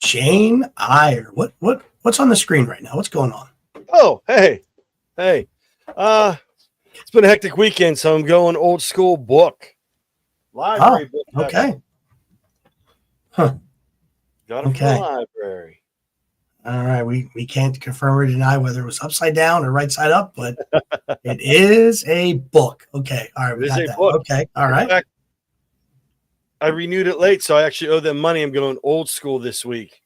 Jane Eyre. What's on the screen right now? What's going on? Oh, hey. It's been a hectic weekend, so I'm going old school book. Library book. Okay. Huh. Got it from the library. All right. We can't confirm or deny whether it was upside down or right side up, but it is a book. Okay. All right. It is a book. Okay. All right. In fact, I renewed it late, so I actually owe them money. I'm going old school this week.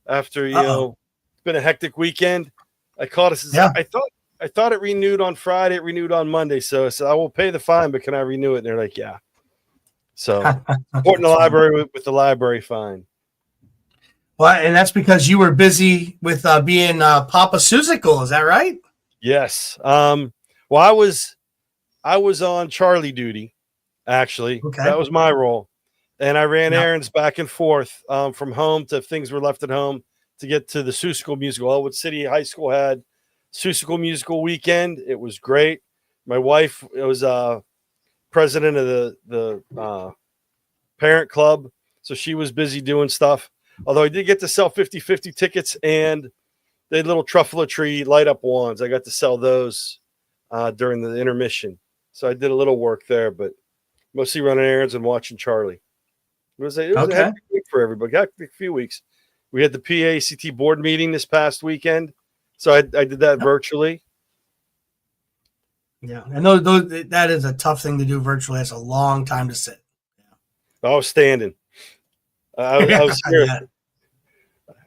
After it's been a hectic weekend. I called it. Yeah. I thought it renewed on Friday. It renewed on Monday. So I said I will pay the fine, but can I renew it? And they're like, yeah. So supporting the library with the library fine. Well, and that's because you were busy with being Papa Susical. Is that right? Yes. Well, I was on Charlie duty. Actually, that was my role. And I ran errands back and forth from home to things were left at home to get to the Susical musical. Elwood City High School had Susical musical weekend. It was great. My wife was president of the parent club, so she was busy doing stuff. Although I did get to sell 50-50 tickets, and they had little truffle tree light up wands. I got to sell those during the intermission. So I did a little work there, but mostly running errands and watching Charlie. It was a hectic week for everybody. A few weeks. We had the PAECT board meeting this past weekend, so I did that virtually. Yeah, and that is a tough thing to do virtually. It's a long time to sit. Yeah. I was standing. I was here. Yeah.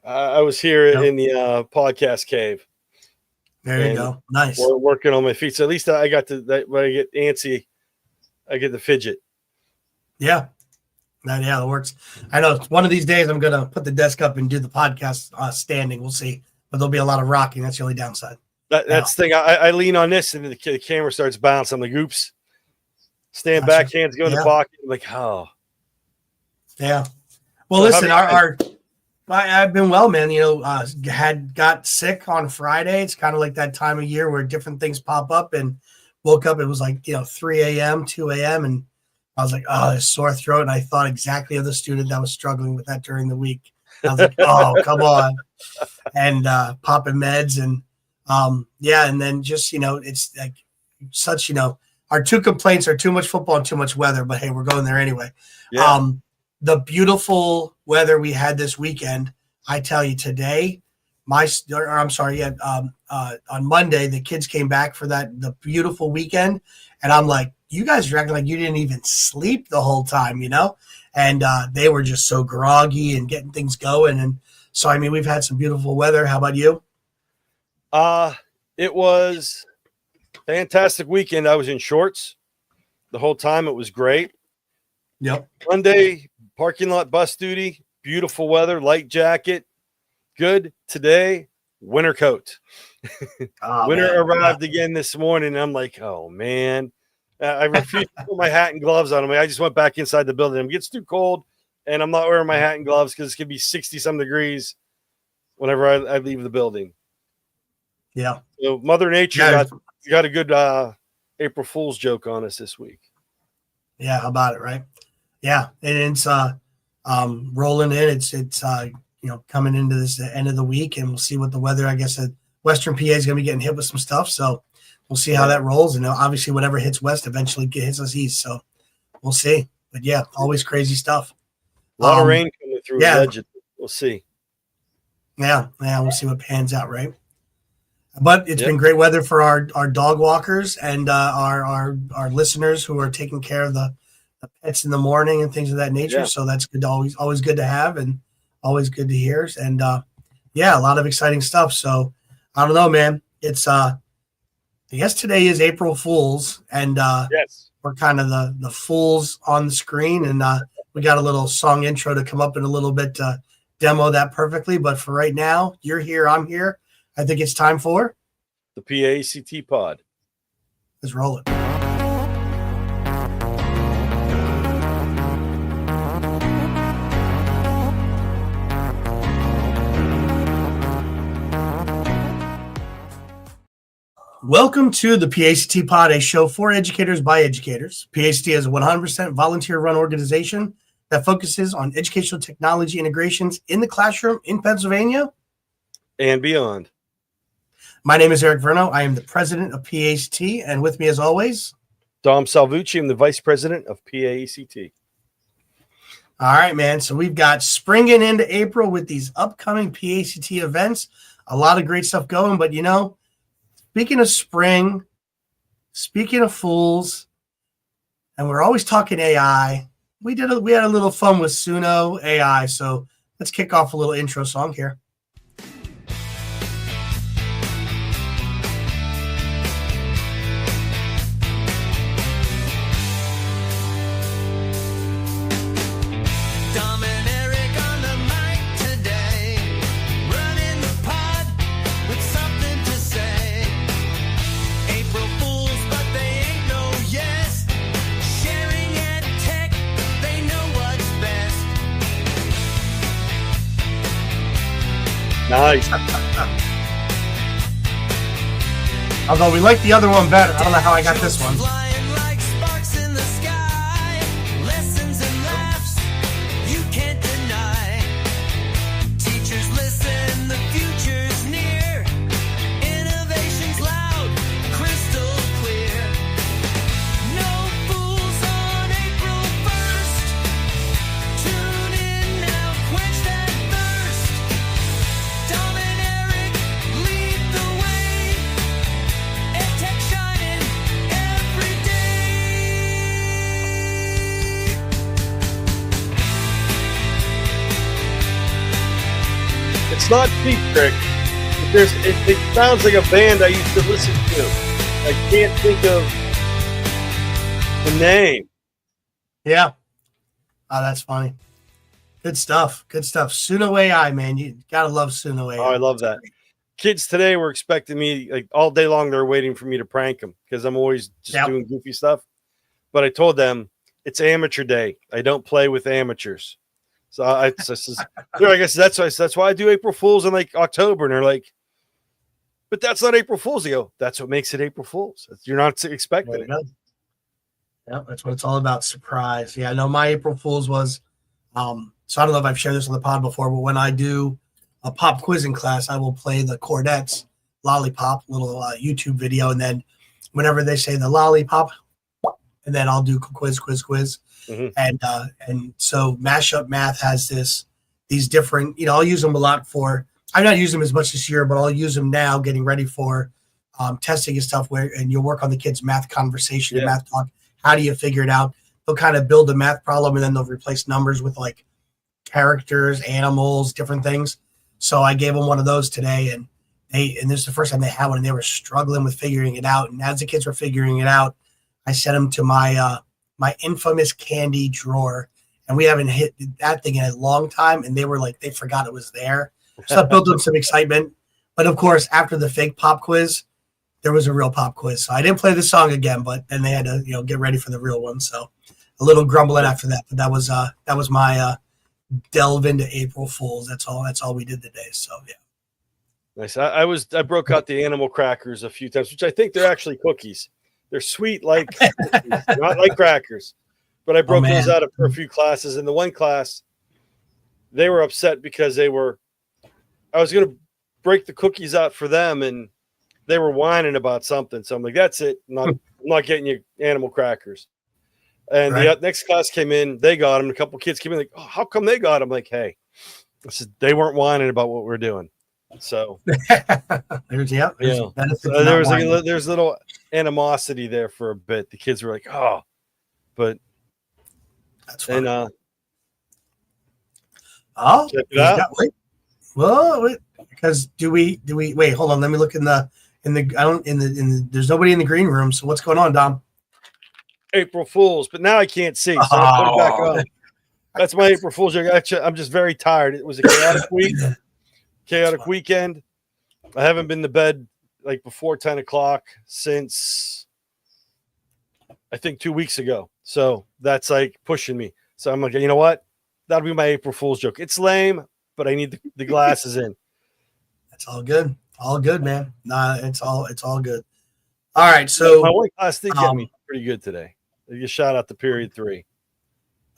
I was here in the podcast cave. There you go. Nice. We're working on my feet, so at least I got to. When I get antsy, I get to fidget. Yeah. That works. I know one of these days I'm going to put the desk up and do the podcast standing. We'll see. But there'll be a lot of rocking. That's the only downside. That's the thing. I lean on this and the camera starts bouncing. I'm like, oops. Stand back, hands go in the pocket. I'm like, oh. Yeah. Well, listen, I've been well, man. Got sick on Friday. It's kind of like that time of year where different things pop up, and woke up. It was like, 3 a.m., 2 a.m. And I was like, oh, a sore throat. And I thought exactly of the student that was struggling with that during the week. I was like, oh, come on. And popping meds. And and then just, it's like such, our two complaints are too much football and too much weather. But hey, we're going there anyway. Yeah. The beautiful weather we had this weekend, I tell you today, on Monday, the kids came back for the beautiful weekend. And I'm like, you guys are acting like you didn't even sleep the whole time, and they were just so groggy and getting things going. And so, I mean, we've had some beautiful weather. How about you? It was a fantastic weekend. I was in shorts the whole time. It was great. Yep. Monday, parking lot bus duty, beautiful weather, light jacket. Good. Today, winter coat. Winter arrived again this morning. And I'm like, oh, man. I refuse to put my hat and gloves on. I just went back inside the building. It gets too cold, and I'm not wearing my hat and gloves because it's going to be 60-some degrees whenever I leave the building. Yeah. So Mother Nature got a good April Fool's joke on us this week. Yeah, how about it, right? Yeah, and it's rolling in. It's coming into this end of the week, and we'll see what the weather. I guess Western PA is going to be getting hit with some stuff, so we'll see how that rolls. And obviously, whatever hits west eventually hits us east. So we'll see. But yeah, always crazy stuff. A lot of rain coming through. Yeah, we'll see. Yeah, we'll see what pans out, right? But it's been great weather for our dog walkers and our listeners who are taking care of the pets in the morning and things of that nature. Yeah. So that's good. Always good to have and always good to hear. And a lot of exciting stuff. So I don't know, man. It's I guess today is April Fool's, and we're kind of the fools on the screen, and we got a little song intro to come up in a little bit to demo that perfectly. But for right now, you're here, I'm here. I think it's time for the PAECT pod. Let's roll it. Welcome to the PAECT Pod, a show for educators by educators. PAECT is a 100% volunteer-run organization that focuses on educational technology integrations in the classroom in Pennsylvania and beyond. My name is Eric Verno. I am the president of PAECT, and with me as always, Dom Salvucci. I'm the vice president of PAECT. All right, man. So we've got springing into April with these upcoming PAECT events. A lot of great stuff going, but speaking of spring, speaking of fools, and we're always talking AI. We had a little fun with Suno AI. So let's kick off a little intro song here. Nice. Although we like the other one better. I don't know how I got this one. It's not Cheap Trick. It sounds like a band I used to listen to. I can't think of the name. Yeah. Oh, that's funny. Good stuff. Good stuff. Suno AI, man. You gotta love Suno AI. Oh, I love that. Kids today were expecting me like all day long. They're waiting for me to prank them because I'm always just doing goofy stuff. But I told them it's amateur day. I don't play with amateurs. So I guess that's why I do April Fools in like October. And they're like, but that's not April Fools. They go, that's what makes it April Fools. You're not expecting it. Yeah, that's what it's all about. Surprise. Yeah, no, my April Fools was, so I don't know if I've shared this on the pod before, but when I do a pop quizzing class, I will play the Chordettes Lollipop little YouTube video. And then whenever they say the lollipop, and then I'll do quiz. Mm-hmm. And so Mashup Math has these different, I'll use them a lot for, I've not used them as much this year, but I'll use them now getting ready for testing and stuff and you'll work on the kids' math conversation, math talk. How do you figure it out? They'll kind of build a math problem and then they'll replace numbers with like characters, animals, different things. So I gave them one of those today and this is the first time they had one and they were struggling with figuring it out. And as the kids were figuring it out, I sent them to my infamous candy drawer, and we haven't hit that thing in a long time. And they were like, they forgot it was there. So that built up some excitement. But of course, after the fake pop quiz, there was a real pop quiz. So I didn't play the song again, but then they had to, get ready for the real one. So a little grumbling after that, but that was my delve into April Fools. That's all we did today. So yeah. Nice. I broke out the animal crackers a few times, which I think they're actually cookies. They're sweet like cookies, not like crackers. But I broke those out for a few classes. In the one class, they were upset because I was going to break the cookies out for them, and they were whining about something. So I'm like, that's it. I'm not getting you animal crackers. And the next class came in, they got them. A couple kids came in like, oh, how come they got them? Like, hey, I said, they weren't whining about what we're doing. So there's little animosity there for a bit. The kids were like, oh, but that's fine. And because do we wait, hold on, let me look in the there's nobody in the green room, so what's going on, Dom? April Fools, but now I can't see, so I'll put it back on. That's my April Fool's joke. Actually, I'm just very tired. It was a chaotic week. Chaotic weekend. I haven't been to bed like before 10 o'clock since I think 2 weeks ago. So that's like pushing me. So I'm like, you know what? That'll be my April Fool's joke. It's lame, but I need the glasses in. That's all good. All good, man. Nah, it's all good. All right. So my one class did get me pretty good today. They just shout out to period 3.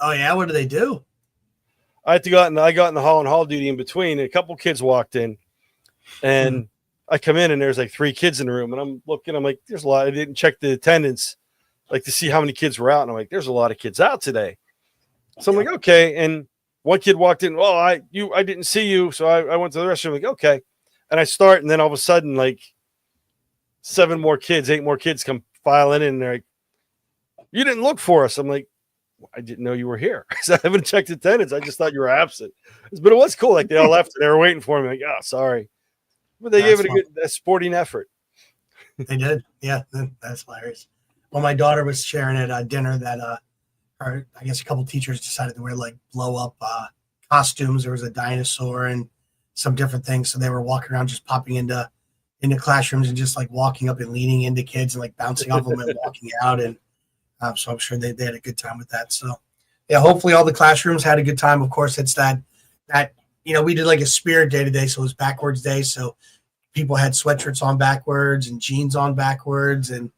Oh yeah, what do they do? I got in the hall and hall duty in between, and a couple kids walked in, and I come in and there's like 3 kids in the room, and I'm looking, I'm like, there's a lot. I didn't check the attendance, like to see how many kids were out, and I'm like, there's a lot of kids out today. So I'm like, okay. And one kid walked in, well, I didn't see you, so I went to the restroom. I'm like, okay. And I start, and then all of a sudden, like 8 more kids come filing in, and they're like, you didn't look for us. I'm like, I didn't know you were here. I haven't checked attendance. I just thought you were absent. But it was cool. Like they all left and they were waiting for me. Like, oh, sorry. But they gave it a sporting effort. They did. Yeah, that's hilarious. Well, my daughter was sharing at dinner that I guess a couple teachers decided to wear like blow up costumes. There was a dinosaur and some different things. So they were walking around just popping into classrooms and just like walking up and leaning into kids and like bouncing off them and walking out. And so I'm sure they had a good time with that. So yeah, hopefully all the classrooms had a good time. Of course, it's that we did like a spirit day today. So it was backwards day. So people had sweatshirts on backwards and jeans on backwards. And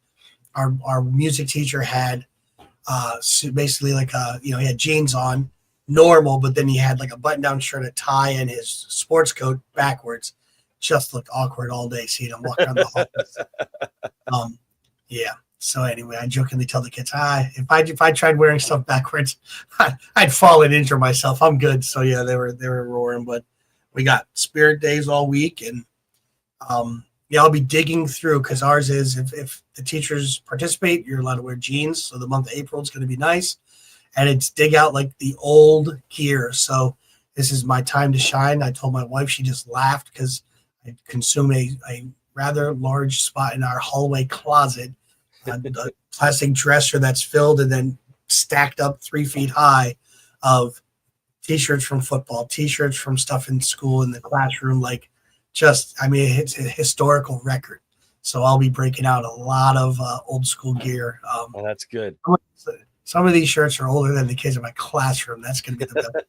our music teacher had basically like he had jeans on normal, but then he had like a button down shirt, a tie, and his sports coat backwards. Just looked awkward all day seeing him walk around the hall. Yeah. So anyway, I jokingly tell the kids, if I tried wearing stuff backwards, I'd fall and injure myself. I'm good. So yeah, they were roaring, but we got spirit days all week, and I'll be digging through because ours is if the teachers participate, you're allowed to wear jeans. So the month of April is going to be nice, and it's dig out like the old gear. So this is my time to shine. I told my wife, she just laughed because I consume a rather large spot in our hallway closet. A plastic dresser that's filled and then stacked up 3 feet high of t-shirts from football, t-shirts from stuff in school, in the classroom. Like it's a historical record. So I'll be breaking out a lot of old school gear. Well, that's good. Some of these shirts are older than the kids in my classroom. That's going to be the best.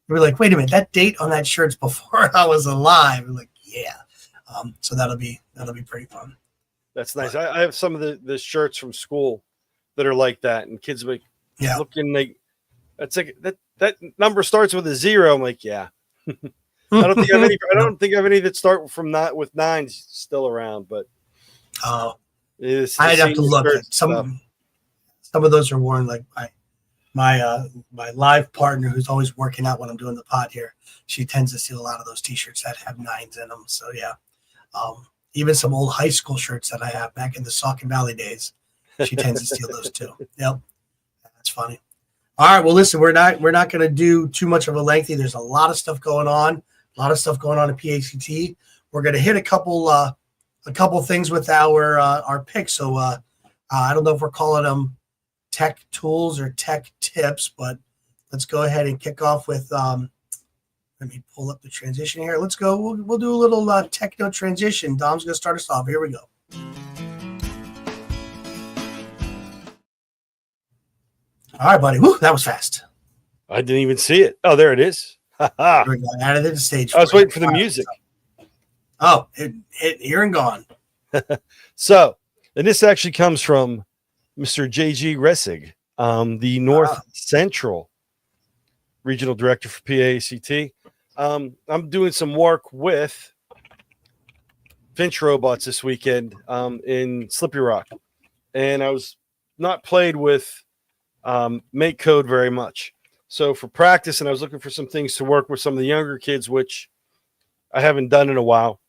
We're like, wait a minute, that date on that shirt's before I was alive. We're like, yeah. So that'll be pretty fun. That's nice. I have some of the shirts from school that are like that, and kids like looking like that's like that number starts with a 0. I'm like, yeah. I don't think I have any that start from that with 9s still around, but I'd have to look at some of those are worn like my live partner who's always working out when I'm doing the pod here. She tends to steal a lot of those t-shirts that have 9s in them. So yeah. Even some old high school shirts that I have back in the Saucon Valley days. She tends to steal those too. Yep. That's funny. All right. Well, listen, we're not going to do too much of a lengthy. There's a lot of stuff going on. A lot of stuff going on at PAECT. We're going to hit a couple things with our picks. So I don't know if we're calling them tech tools or tech tips, but let's go ahead and kick off with let me pull up the transition here. Let's go. We'll do a little techno transition. Dom's going to start us off. Here we go. All right, buddy. Woo, that was fast. I didn't even see it. Oh, there it is. Here we go. Added it to stage. I was waiting for the music. Oh, it here and gone. So, and this actually comes from Mr. J.G. Ressig, the North Central Regional Director for PAECT. I'm doing some work with Finch Robots this weekend in Slippery Rock, and I was not played with Make Code very much. So for practice, and I was looking for some things to work with some of the younger kids, which I haven't done in a while.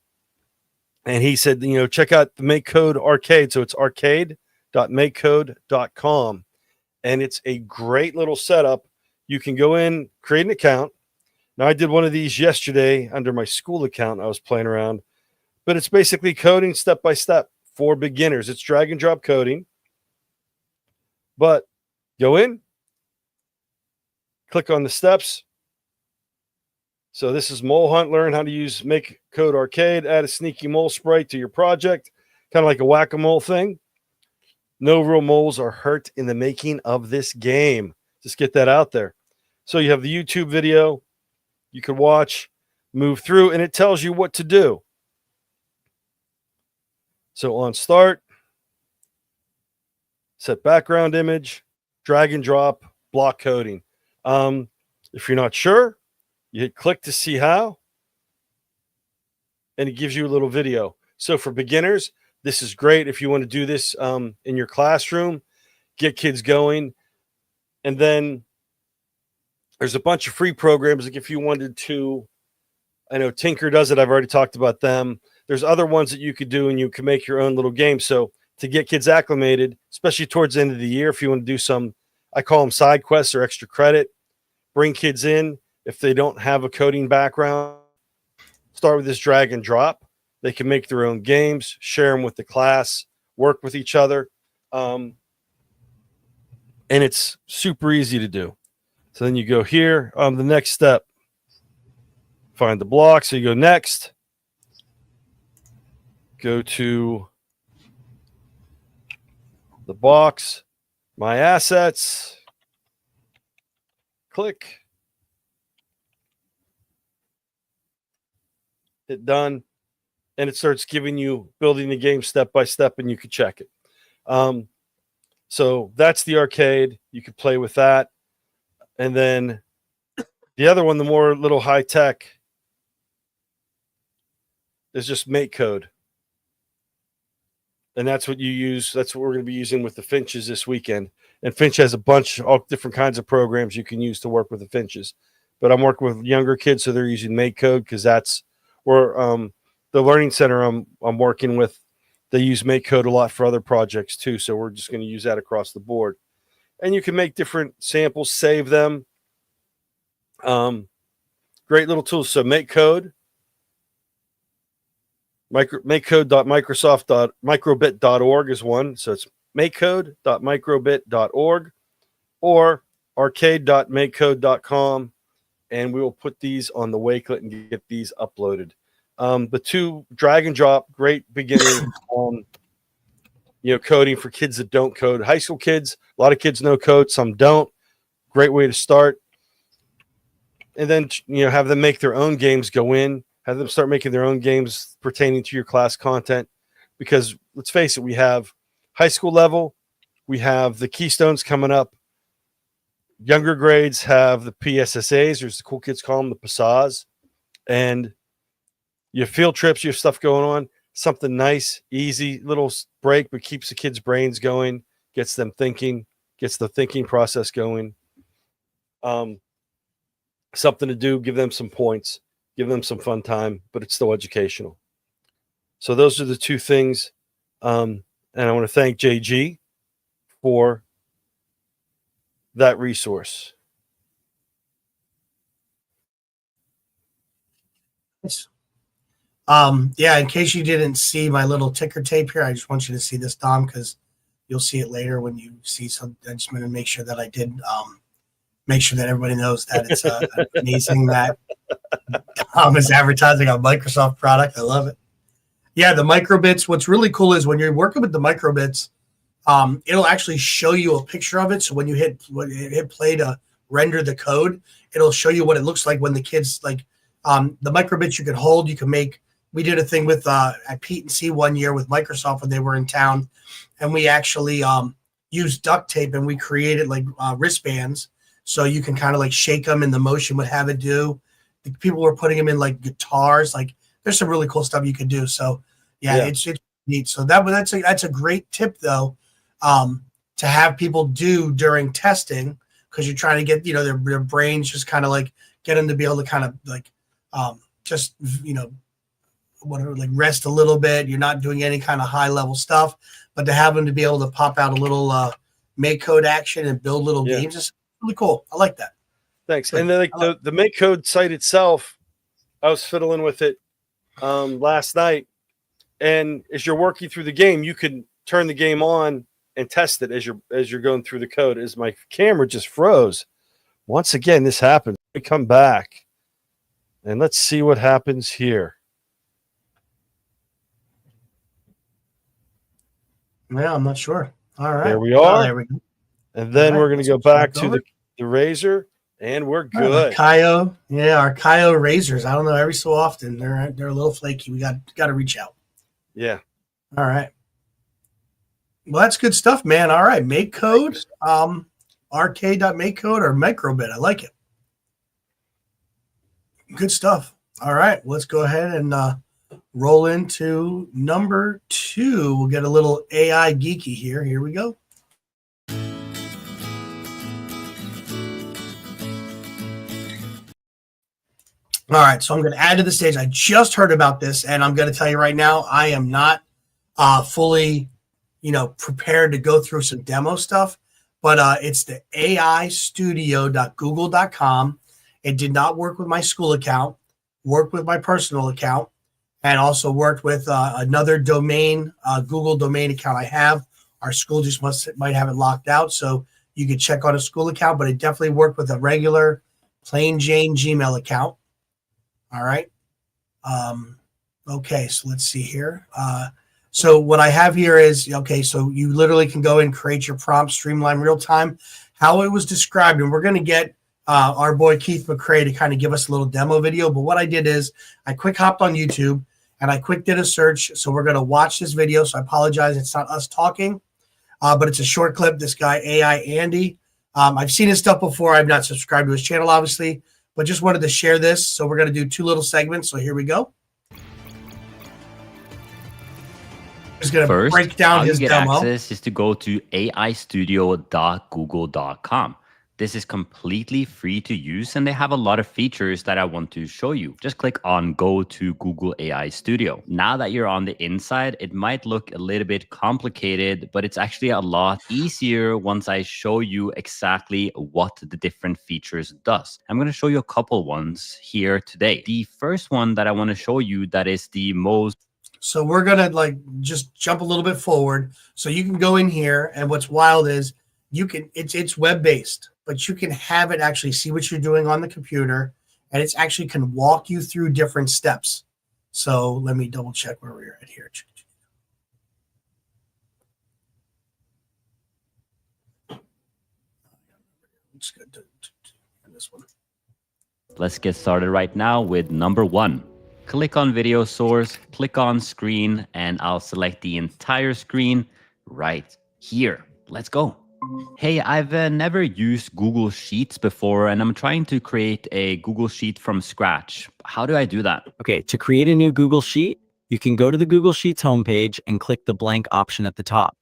And he said, check out the Make Code Arcade. So it's arcade.makecode.com, and it's a great little setup. You can go in, create an account. Now, I did one of these yesterday under my school account. I was playing around, but it's basically coding step by step for beginners. It's drag and drop coding, but go in, click on the steps. So this is Mole Hunt. Learn how to use Make Code Arcade. Add a sneaky mole sprite to your project, kind of like a whack-a-mole thing. No real moles are hurt in the making of this game. Just get that out there. So you have the YouTube video. You can watch, move through, and it tells you what to do. So on start, set background image, drag and drop block coding. If you're not sure, you hit click to see how, and it gives you a little video. So for beginners, this is great if you want to do this in your classroom, get kids going. And then there's a bunch of free programs. Like if you wanted to, I know Tinker does it. I've already talked about them. There's other ones that you could do, and you can make your own little game. So to get kids acclimated, especially towards the end of the year, if you want to do some, I call them side quests or extra credit, bring kids in. If they don't have a coding background, start with this drag and drop. They can make their own games, share them with the class, work with each other. And it's super easy to do. So then you go here. The next step, find the block. So you go next. Go to the box, my assets. Click. Hit done. And it starts giving you building the game step by step, and you can check it. So that's the arcade. You could play with that. And then the other one, the more little high tech, is just make code. And that's what you use. That's what we're going to be using with the Finches this weekend. And Finch has a bunch, all different kinds of programs you can use to work with the Finches. But I'm working with younger kids, so they're using make code because that's where the learning center I'm working with, they use make code a lot for other projects too. So we're just going to use that across the board. And you can make different samples, save them. Great little tools. So make code. Makecode.microsoft.microbit.org is one. So it's makecode.microbit.org or arcade.makecode.com. And we will put these on the Wakelet and get these uploaded. The two drag and drop, great beginning coding for kids that don't code. High school kids, a lot of kids know code, some don't. Great way to start. And then, have them make their own games, go in, have them start making their own games pertaining to your class content. Because let's face it, we have high school level, we have the Keystones coming up. Younger grades have the PSSAs, or as the cool kids call them, the PSAs. And you have field trips, you have stuff going on. Something nice, easy, little break, but keeps the kids' brains going, gets them thinking, gets the thinking process going. Something to do, give them some points, give them some fun time, but it's still educational. So those are the two things. And I want to thank JG for that resource. Nice. Yeah, in case you didn't see my little ticker tape here, I just want you to see this, Dom, because you'll see it later when you see some. I just want to make sure that I did make sure that everybody knows that it's amazing that Dom is advertising a Microsoft product. I love it. Yeah, the microbits. What's really cool is when you're working with the microbits, it'll actually show you a picture of it. So when you hit play to render the code, it'll show you what it looks like when the kids the microbits you can hold. You can make. We did a thing with at Pete and C one year with Microsoft when they were in town, and we actually used duct tape and we created wristbands, so you can kind of shake them and the motion would have it do. The people were putting them in guitars. There's some really cool stuff you could do. So yeah. It's neat. So that's a great tip though, to have people do during testing, because you're trying to get their brains just kind of get them to be able to kind of rest a little bit. You're not doing any kind of high level stuff, but to have them to be able to pop out a little make code action and build little games is really cool. I like that. Thanks. And then the make code site itself, I was fiddling with it last night, and as you're working through the game, you can turn the game on and test it as you're going through the code. As my camera just froze once again, this happens. We come back and let's see what happens here. Yeah, I'm not sure. All right. There we are. There we go. And then we're going to go back to the razor, and we're good. Kaio. Yeah, our Kaio razors. I don't know, every so often they're a little flaky. We got to reach out. Yeah. All right. Well, that's good stuff, man. All right. Make code. rk.makecode or microbit. I like it. Good stuff. All right, let's go ahead and roll into number 2. We'll get a little AI geeky here. Here we go. All right, so I'm going to add to the stage. I just heard about this, and I'm going to tell you right now, I am not fully, prepared to go through some demo stuff, but it's the aistudio.google.com. It did not work with my school account, worked with my personal account, and also worked with another domain, Google domain account I have. Our school just might have it locked out, so you could check on a school account, but it definitely worked with a regular plain Jane Gmail account. All right. Okay, so let's see here. So what I have here is, okay, so you literally can go and create your prompt, streamline real time, how it was described. And we're going to get our boy Keith McCrae to kind of give us a little demo video. But what I did is I quick hopped on YouTube and I quick did a search. So we're going to watch this video. So I apologize. It's not us talking, but it's a short clip. This guy, AI Andy. I've seen his stuff before. I've not subscribed to his channel, obviously, but just wanted to share this. So we're going to do 2 little segments. So here we go. He's going to break down his demo. How you get access is to go to aistudio.google.com. This is completely free to use, and they have a lot of features that I want to show you. Just click on Go to Google AI Studio. Now that you're on the inside, it might look a little bit complicated, but it's actually a lot easier once I show you exactly what the different features does. I'm going to show you a couple ones here today. The first one that I want to show you that is the most... So we're going to just jump a little bit forward. So you can go in here, and what's wild is it's web-based, but you can have it actually see what you're doing on the computer, and it's actually can walk you through different steps. So let me double check where we're at here. It's good to this one. Let's get started right now with number 1. Click on video source, click on screen, and I'll select the entire screen right here. Let's go. Hey, I've never used Google Sheets before, and I'm trying to create a Google Sheet from scratch. How do I do that? Okay, to create a new Google Sheet, you can go to the Google Sheets homepage and click the blank option at the top.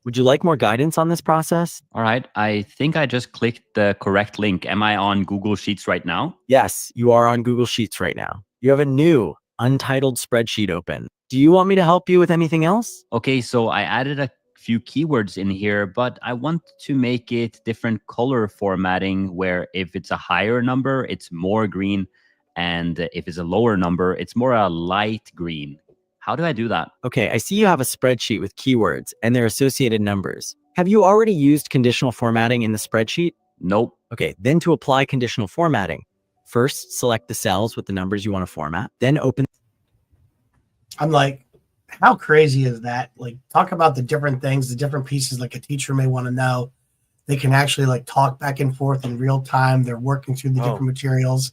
Would you like more guidance on this process? All right, I think I just clicked the correct link. Am I on Google Sheets right now? Yes, you are on Google Sheets right now. You have a new untitled spreadsheet open. Do you want me to help you with anything else? Okay, so I added a few keywords in here, but I want to make it different color formatting where if it's a higher number, it's more green. And if it's a lower number, it's more a light green. How do I do that? Okay, I see you have a spreadsheet with keywords and their associated numbers. Have you already used conditional formatting in the spreadsheet? Nope. Okay, then to apply conditional formatting, first select the cells with the numbers you want to format, then open. I'm like, how crazy is that? Like, talk about the different things, the different pieces like a teacher may want to know. They can actually talk back and forth in real time. They're working through the different materials,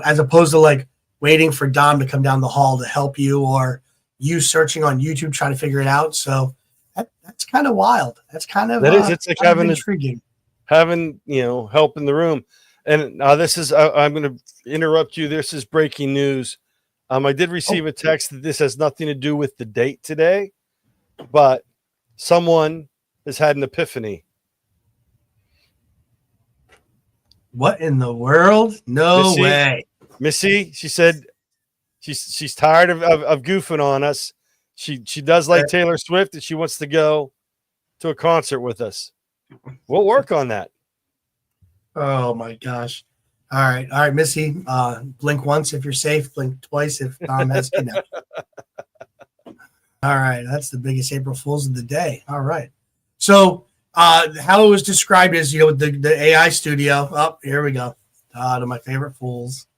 as opposed to waiting for Dom to come down the hall to help you, or you searching on YouTube trying to figure it out. So that's kind of wild. That's kind of it's like having intriguing. Having help in the room. And this is I'm going to interrupt you. This is breaking news. I did receive a text that this has nothing to do with the date today, but someone has had an epiphany. What in the world? No way. Missy, she said she's tired of goofing on us. She does like Taylor Swift, and she wants to go to a concert with us. We'll work on that. Oh my gosh. All right, Missy. Blink once if you're safe. Blink twice if Dom has kidnapped. All right, that's the biggest April Fools of the day. All right. So how it was described is, the AI studio. Oh, here we go. One of my favorite fools.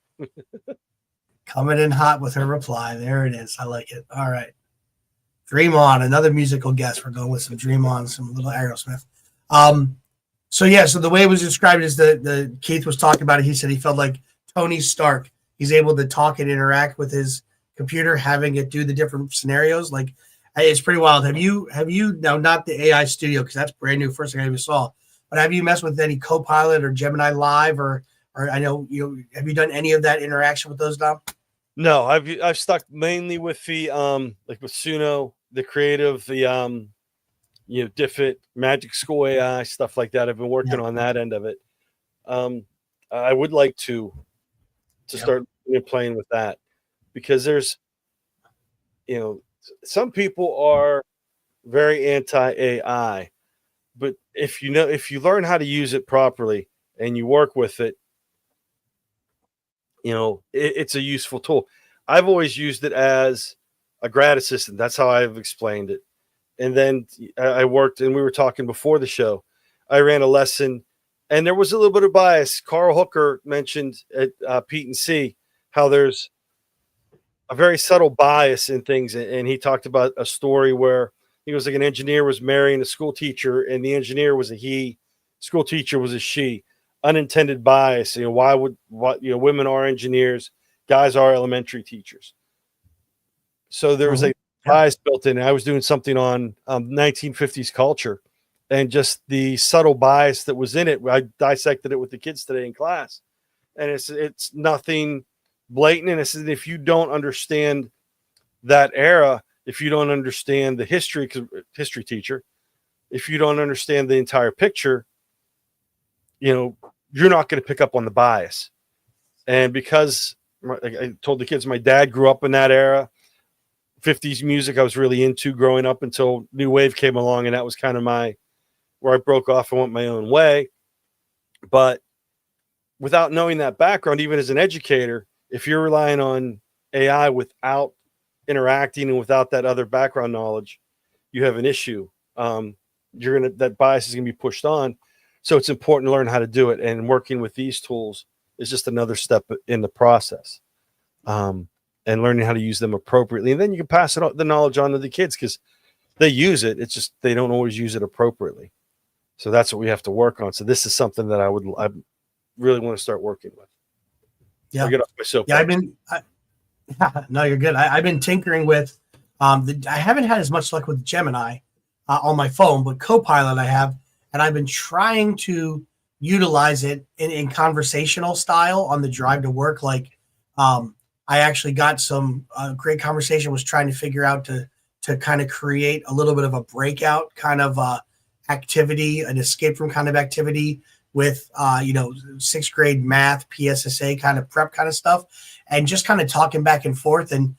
Coming in hot with her reply. There it is. I like it. All right. Dream On, another musical guest. We're going with some Dream On, some little Aerosmith. So the way it was described is the Keith was talking about it. He said he felt like Tony Stark. He's able to talk and interact with his computer, having it do the different scenarios. It's pretty wild. Have you now, not the AI studio, because that's brand new, first thing I ever saw, but But have you messed with any Copilot or Gemini Live, or I know have you done any of that interaction with those, Dom? No, I've stuck mainly with the like with Suno, the creative, the Diffit, Magic School AI, stuff like that. I've been working on that end of it. I would like to start playing with that, because there's some people are very anti-AI, but if you learn how to use it properly and you work with it, it's a useful tool. I've always used it as a grad assistant. That's how I've explained it. And then I worked, and we were talking before the show, I ran a lesson, and there was a little bit of bias. Carl Hooker mentioned at Pete and C how there's a very subtle bias in things. And he talked about a story where he was like, an engineer was marrying a school teacher, and the engineer was a he, school teacher was a she. Unintended bias. Women are engineers, guys are elementary teachers. So there was a bias built in. I was doing something on 1950s culture, and just the subtle bias that was in it. I dissected it with the kids today in class, and it's nothing blatant. And it's, if you don't understand that era, if you don't understand the history, because history teacher, if you don't understand the entire picture, you're not going to pick up on the bias. And because I told the kids, my dad grew up in that era, 50s music I was really into growing up until New Wave came along, and that was kind of where I broke off and went my own way. But without knowing that background, even as an educator, if you're relying on AI without interacting and without that other background knowledge, you have an issue. That bias is going to be pushed on. So it's important to learn how to do it, and working with these tools is just another step in the process, and learning how to use them appropriately. And then you can pass the knowledge on to the kids, because they use it. It's just they don't always use it appropriately. So that's what we have to work on. So this is something that I really want to start working with. Yeah. I'll get off my soapbox. No, you're good. I've been tinkering with, I haven't had as much luck with Gemini on my phone, but Copilot I have, and I've been trying to utilize it in conversational style on the drive to work. Like, I actually got some great conversation, was trying to figure out to kind of create a little bit of a breakout kind of activity, an escape room kind of activity with, 6th grade math, PSSA kind of prep kind of stuff, and just kind of talking back and forth. And,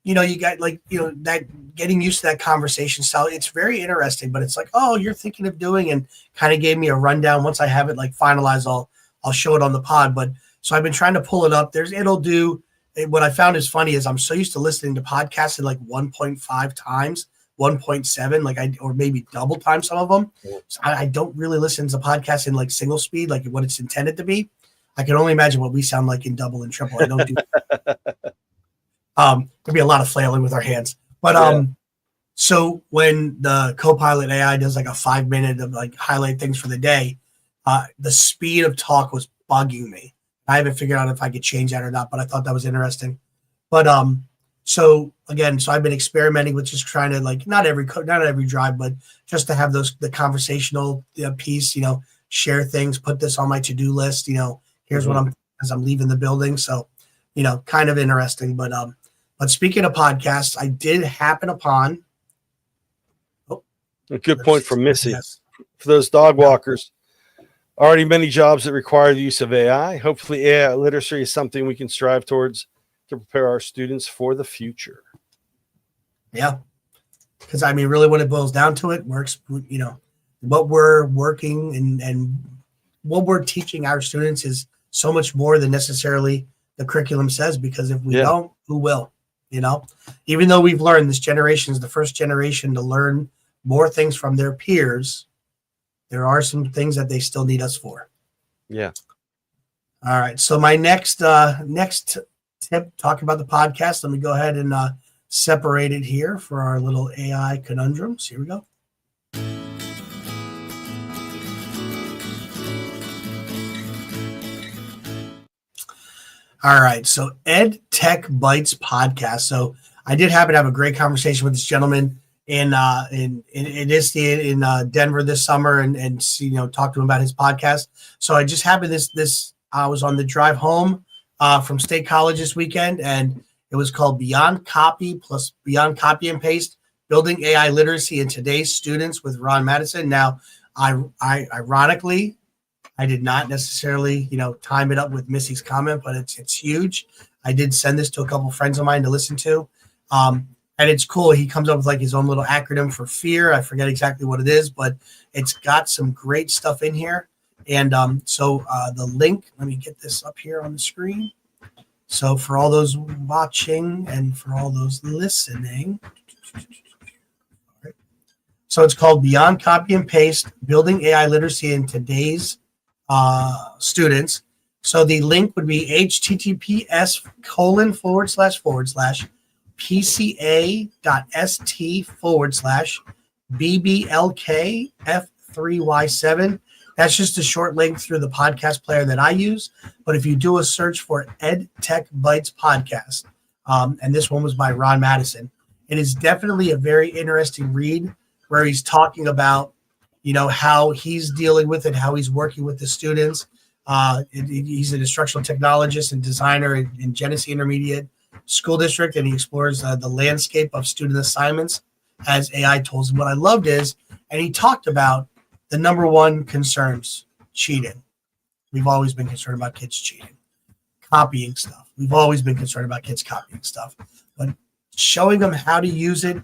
you got that getting used to that conversation style. It's very interesting, but it's like, oh, you're thinking of doing, and kind of gave me a rundown. Once I have it like finalized, I'll show it on the pod. But so I've been trying to pull it up. It'll do. What I found is funny is I'm so used to listening to podcasts in like 1.5 times, 1.7, or maybe double time some of them. So I don't really listen to podcasts in like single speed, like what it's intended to be. I can only imagine what we sound like in double and triple. I don't do. There'd be a lot of flailing with our hands, but so when the Copilot AI does like a 5-minute of like highlight things for the day, the speed of talk was bugging me. I haven't figured out if I could change that or not, but I thought that was interesting. But so I've been experimenting with just trying to, like, not every drive, but just to have the conversational piece, share things, put this on my to-do list, here's what as I'm leaving the building. So, kind of interesting. But speaking of podcasts, I did happen upon a good point from Missy. Yes. For those dog walkers, already many jobs that require the use of AI. Hopefully AI literacy is something we can strive towards to prepare our students for the future. Yeah. Because really when it boils down to it, what we're working and what we're teaching our students is so much more than necessarily the curriculum says, because if we don't, who will? Even though we've learned, this generation is the first generation to learn more things from their peers, there are some things that they still need us for. Yeah. All right. So my next tip, talking about the podcast, let me go ahead and separate it here for our little AI conundrums. Here we go. All right. So Ed Tech Bites podcast. So I did happen to have a great conversation with this gentleman. in Denver this summer, and talk to him about his podcast. So I just happened I was on the drive home from State College this weekend, and it was called Beyond Copy plus Beyond Copy and Paste: Building AI Literacy in Today's Students with Ron Madison. Now, I ironically, I did not necessarily time it up with Missy's comment, but it's huge. I did send this to a couple friends of mine to listen to. And it's cool. He comes up with like his own little acronym for fear. I forget exactly what it is, but it's got some great stuff in here. And so the link, let me get this up here on the screen. So for all those watching and for all those listening. So it's called Beyond Copy and Paste: Building AI Literacy in Today's Students. So the link would be https://pca.st/BBLKF3Y7. That's just a short link through the podcast player that I use. But if you do a search for Ed Tech Bites podcast, and this one was by Ron Madison, it is definitely a very interesting read where he's talking about, how he's dealing with it, how he's working with the students. He's an instructional technologist and designer in Genesee Intermediate School District, and he explores the landscape of student assignments as AI tools. And what I loved is, and he talked about the number one concerns: cheating. We've always been concerned about kids cheating. Copying stuff. We've always been concerned about kids copying stuff. But showing them how to use it,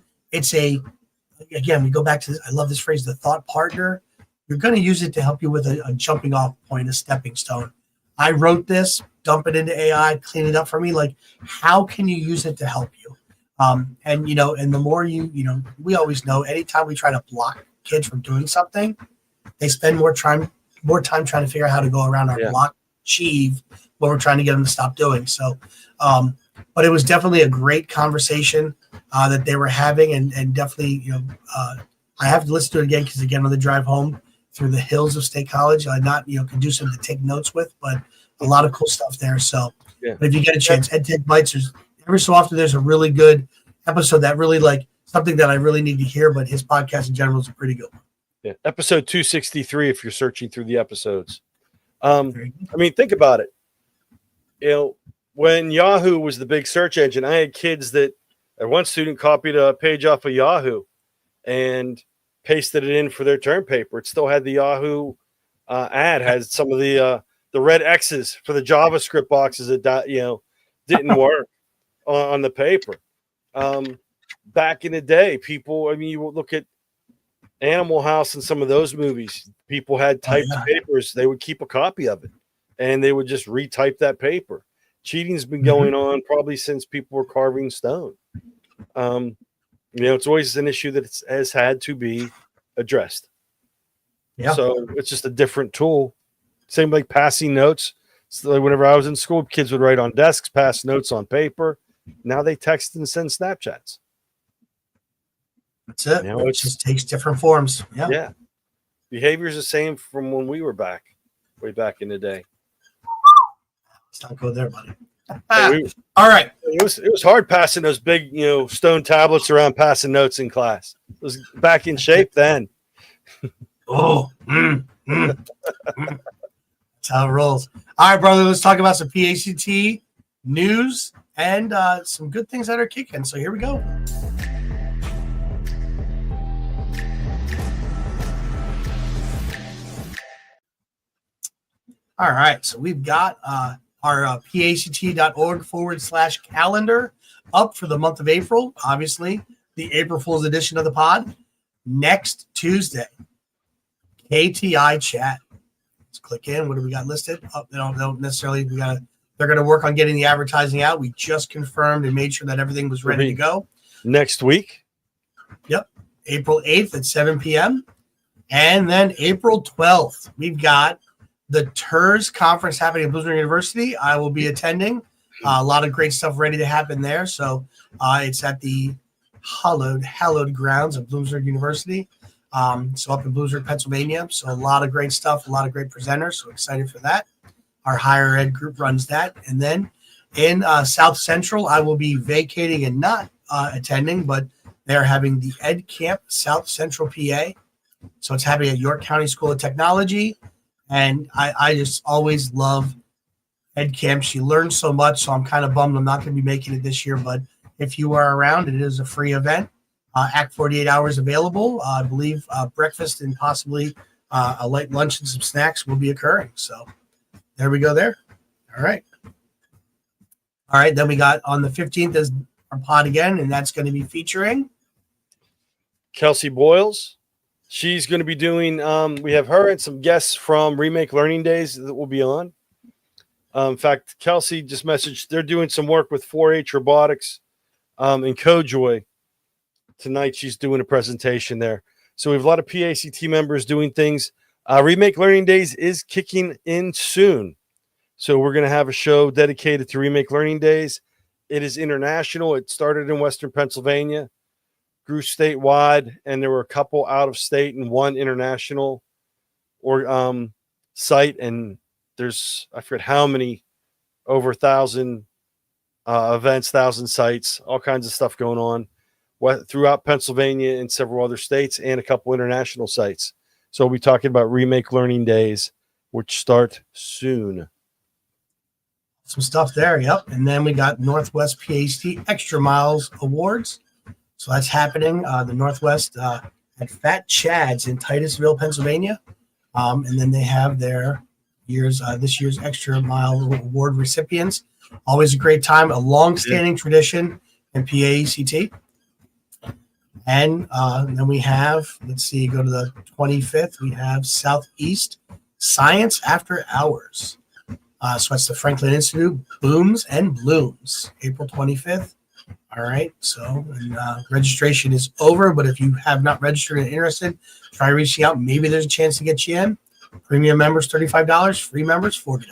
again, we go back to this, I love this phrase, the thought partner. You're going to use it to help you with a jumping off point, a stepping stone. I wrote this, dump it into AI, clean it up for me. Like, how can you use it to help you? And the more we always know, anytime we try to block kids from doing something, they spend more time trying to figure out how to go around our block, achieve what we're trying to get them to stop doing. So, but it was definitely a great conversation that they were having, and definitely, I have to listen to it again because, again, on the drive home through the hills of State College, not conducive to take notes with, but a lot of cool stuff there. So, but if you get a chance, Ed Tech Bites, every so often there's a really good episode that really something that I really need to hear, but his podcast in general is a pretty good one. Yeah, episode 263. If you're searching through the episodes, think about it. When Yahoo was the big search engine, I had kids that one student copied a page off of Yahoo and pasted it in for their term paper. It still had the Yahoo ad, had some of the red X's for the JavaScript boxes that didn't work on the paper. Back in the day, people, you look at Animal House and some of those movies, people had typed papers. They would keep a copy of it and they would just retype that paper. Cheating's been going on probably since people were carving stone. It's always an issue that has had to be addressed. Yeah. So it's just a different tool. Same like passing notes. So whenever I was in school, kids would write on desks, pass notes on paper. Now they text and send Snapchats. That's it. It just takes different forms. Yeah. Yeah. Behavior is the same from when we were way back in the day. Let's not go there, buddy. All right. It was hard passing those big, stone tablets around, passing notes in class. It was back in shape then. That's how it rolls. All right, brother. Let's talk about some PAECT news and some good things that are kicking. So here we go. All right. So we've got our PAECT.org/calendar up for the month of April. Obviously, the April Fool's edition of the pod. Next Tuesday, KTI chat. Let's click in. What do we got listed? They don't necessarily. They're going to work on getting the advertising out. We just confirmed and made sure that everything was ready to go. Next week. Yep. April 8th at 7 p.m. And then April 12th, we've got the TERS conference happening at Bloomsburg University. I will be attending. A lot of great stuff ready to happen there. So it's at the hallowed grounds of Bloomsburg University. So up in Bloomsburg, Pennsylvania. So a lot of great stuff, a lot of great presenters. So excited for that. Our higher ed group runs that. And then in South Central, I will be vacating and not attending, but They're having the Ed Camp South Central PA. So it's happening at York County School of Technology. And I just always love Ed Camp. She learns so much. So I'm kind of bummed I'm not going to be making it this year. But if you are around, it is a free event. Act 48 hours available. I believe breakfast and possibly a light lunch and some snacks will be occurring. So there we go there. All right. All right. Then we got on the 15th is our pod again, and that's going to be featuring Kelsey Boyles. She's going to be doing, we have her and some guests from Remake Learning Days that will be on. In fact, Kelsey just messaged, they're doing some work with 4-H robotics in CodeJoy. Tonight, she's doing a presentation there. So we have a lot of PAECT members doing things. Remake Learning Days is kicking in soon. So we're going to have a show dedicated to Remake Learning Days. It is international. It started in Western Pennsylvania, grew statewide, and there were a couple out of state and one international or site. And there's, I forget how many, over 1,000 events, 1,000 sites, all kinds of stuff going on throughout Pennsylvania and several other states and a couple international sites. So we'll be talking about Remake Learning Days, which start soon. some stuff there. Yep. And then we got Northwest PAECT Extra Miles Awards. So that's happening. The Northwest at Fat Chad's in Titusville, Pennsylvania. And then they have their this year's Extra Mile Award recipients. Always a great time, a long-standing tradition in PAECT. And then we have, let's see, go to the 25th, we have Southeast Science After Hours. So that's the Franklin Institute, Booms and Blooms, April 25th. All right, so registration is over, but if you have not registered and interested, try reaching out. Maybe there's a chance to get you in. Premium members, $35. Free members, $40.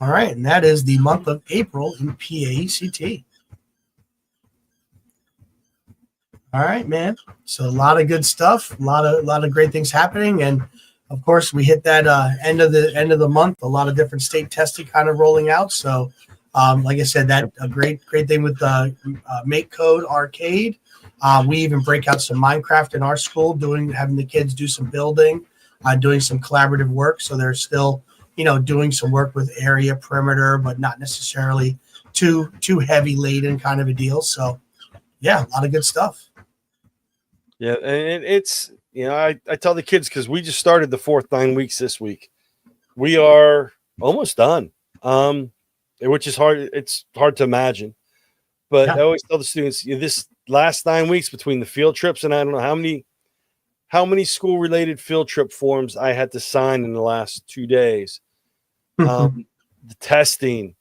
All right, and that is the month of April in PAECT. All right, man. So a lot of good stuff, a lot of great things happening, and of course we hit that end of the month. A lot of different state testing kind of rolling out. So, like I said, that a great thing with Make Code Arcade. We even break out some Minecraft in our school, having the kids do some building, doing some collaborative work. So they're still, doing some work with area perimeter, but not necessarily too heavy laden kind of a deal. So, yeah, a lot of good stuff. Yeah, and it's I tell the kids because we just started the 4th 9 weeks this week. We are almost done, which is hard. It's hard to imagine, but I always tell the students this last 9 weeks between the field trips and I don't know how many school related field trip forms I had to sign in the last 2 days. The testing,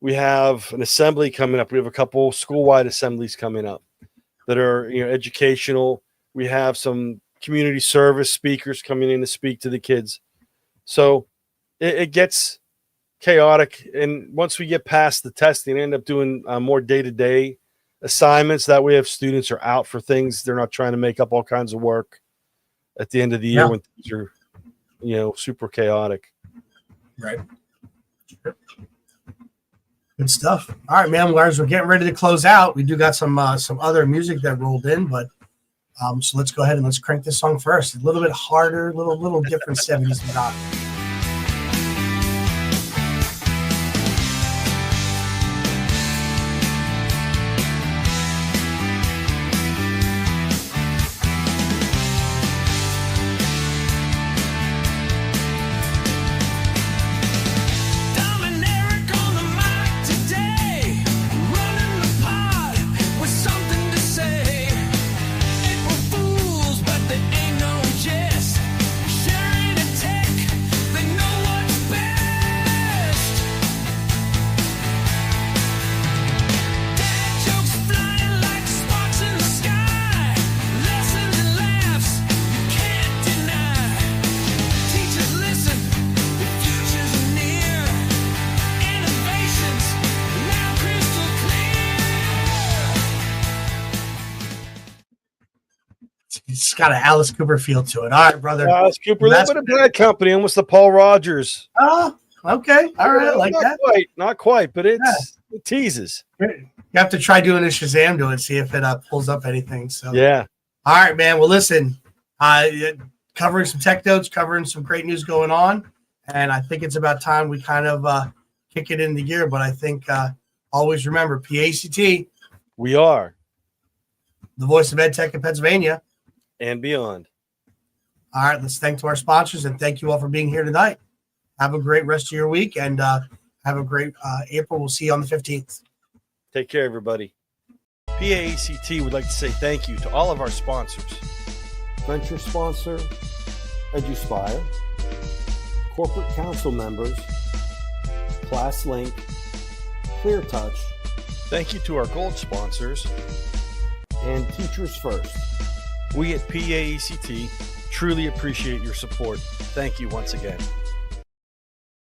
we have an assembly coming up. We have a couple school-wide assemblies coming up that are educational. We have some community service speakers coming in to speak to the kids. So it gets chaotic. And once we get past the testing, I end up doing more day-to-day assignments. That way if students are out for things, they're not trying to make up all kinds of work at the end of the year when things are, super chaotic. Right. Good stuff. All right, man. Guys, we're getting ready to close out. We do got some other music that rolled in, but so let's go ahead and let's crank this song first. A little bit harder, a little different 70s rock. It's got an Alice Cooper feel to it. All right, brother. Alice Cooper, a little bit of Bad Company, almost the Paul Rogers. Oh, okay. All right, I like that. Not quite, but it teases. You have to try doing a Shazam to it, see if it pulls up anything. So yeah. All right, man. Well, listen, covering some tech notes, covering some great news going on, and I think it's about time we kind of kick it into gear. But I think always remember, PAECT. We are the voice of EdTech in Pennsylvania and beyond. All right, let's thank to our sponsors and thank you all for being here tonight. Have a great rest of your week and have a great April. We'll see you on the 15th. Take care, everybody. PAECT would like to say thank you to all of our sponsors. Venture sponsor, EduSpire, corporate council members, ClassLink, ClearTouch. Thank you to our gold sponsors. And Teachers First. We at PAECT truly appreciate your support. Thank you once again.